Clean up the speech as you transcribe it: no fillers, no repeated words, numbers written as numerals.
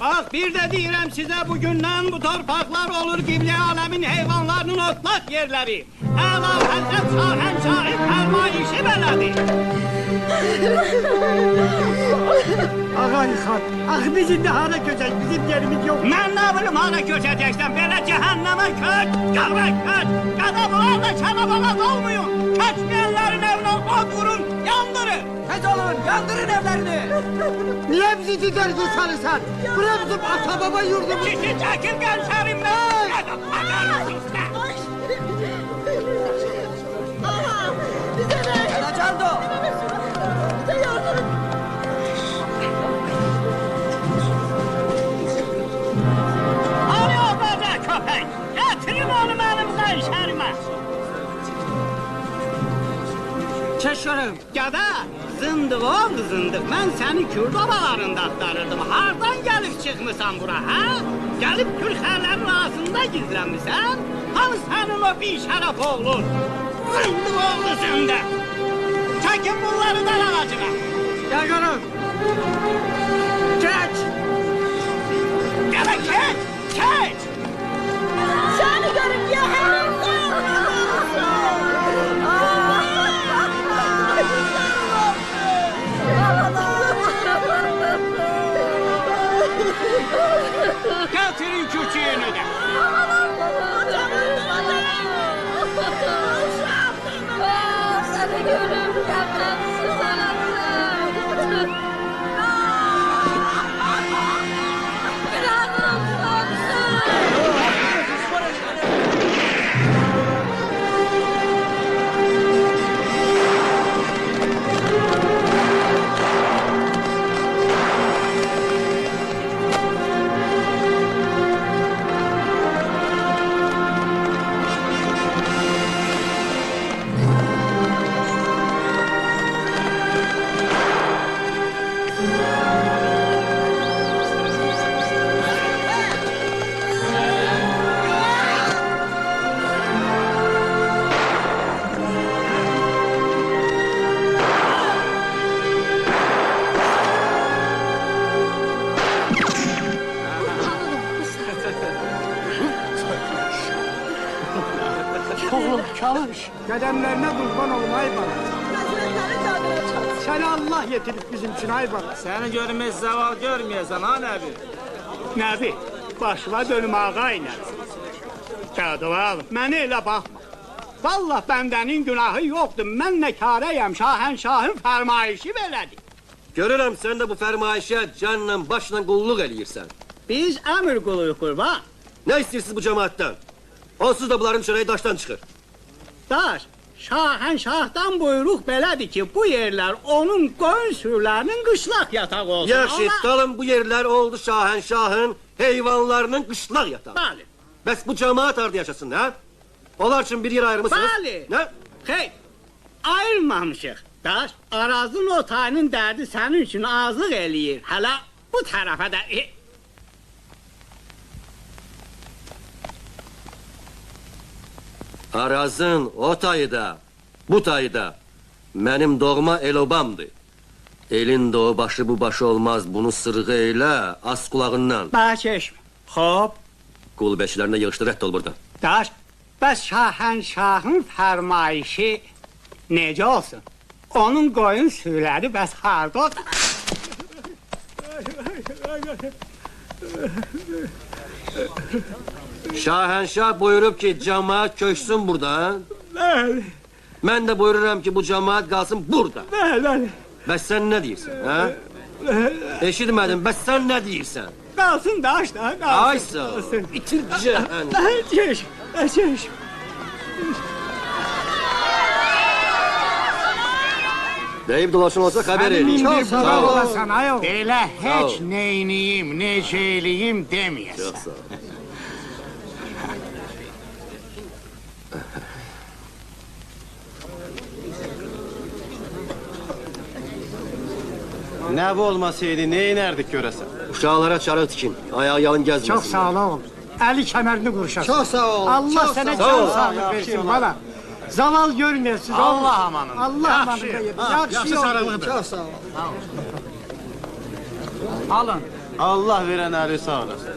Bak bir de deyirəm sizə bugündən bu torpaqlar olur qiblə aləmin heyvanlarının otlaq yerləri. Əla həzrət şahənşahın fərmayişi belədir. Ağa yıxat, biz indi hara köçək, bizim yerimiz yox. Mən nə bilim hara köçəcəksən, belə cəhənnəmə köç, qavra köç, qadabularla kənabağaz olmayın. Köçməyənlərin evinə od vurun, yandırın. Tez olun, yandırın evlerini. Niye bizi gidersin sarısan? Bura bizim ata baba yurdumuz. Kişi çəkil gəncərimdən. Qadarım sizdə. Aha, bize ver. Elacaldo. Bize yardım et. Ali o qoca köpək, gətirin onu mənim qənşərimə. Çeşerim. Gədə, zındıq oldu zındıq, mən səni Kürt obalarında axtarırdım. Hardan gəlib çıxmısan bura, hə? Gəlib Kürxərlərin arasında gizlənmisən? Hanı sənin o bir şərəf oğlun? Zındıq oldu səndə. Çəkin bunları dar ağacına. Gel görüm. Geç. Gələ keç, keç. Seni görüp ya Gətirin küçüyünü də. Seni görüp yapamsız anasın. Günahım sonsuz. Oğlum çalış. Dedemlerine kurban olum ay bana. Hazretleri çadırına çal. Seni Allah yetirip bizim için ay bana. Seni görmez zaval görmeyesen ha Nebi. Nəbi, başıma dönüm ağa ilə. Qadıval, mənə elə baxma. Vallah bəndənin günahı yoxdur. Mən nəkarəyəm, şahənşahın fərmayişi belədir. Görürəm sən də bu fərmayişə canla başla qulluq eləyirsən. Biz əmr quluyuq qurban. Nə istəyirsiniz bu cəmaatdan? Onsuz da bunların çörəyi daşdan çıxır. Daş, şahənşahdan buyruq belədir ki, bu yerlər onun qoyun sürülərinin qışlaq yatağı olsun. Yaxşı, dalın bu yerlər oldu şahənşahın heyvanlarının qışlaq yatağı. Bəli. Bəs bu cəmaat harada yaşasın, hə? Onlar üçün bir yer ayırmısınız? Bəli. Nə? Xeyr, ayırmamışıq. Daş, arazın o tayının dərdi sənin üçün azlıq eləyir. Hələ bu tərəfə də... Arazın o tayı da, bu tayı da mənim doğma el-obamdır. Elin de o başı bu başı olmaz, bunu sırğı eyle, az kulağından. Baş eşmi. Hop. Qul beşlərinə yığışdır, rədd ol buradan. Daş, bəs şahənşahın fərmayişi necə olsun? Onun qoyun sürüləri bəs harda? Şahənşah buyurub ki, cemaat köçsün buradan. Bəli, Mən də buyururam ki, bu cemaat qalsın burada. bəli. Bəs sən nə deyirsən, hə? Eşitmədim, bəs sən nə deyirsən? Qalsın daş da, qalsın. Ay sağ ol, itir cəhənnəm. Çeş, çeş. Deyib dolaşın olsa xəbər edin. Çok sağ ol. Olasın ayol. Belə Sağ heç ol. neyniyim, necə eləyim deməyəsən. Çox sağ ol. Ne bu olmasaydı ne inerdik göresen? Uşaqlara çarıq tikin, ayağı yalın gəzməsin. Çok sağ ol oğlum. Eli kemerini kuruşasın. Çok sağ ol. Allah çok sana sağ ol. can sağlık versin bana. Zaval görmeyesin. Allah amanın. Allah amanın. Yakşı sarılıdır. Çok sağ ol. Alın, Allah veren əli sağ olasın.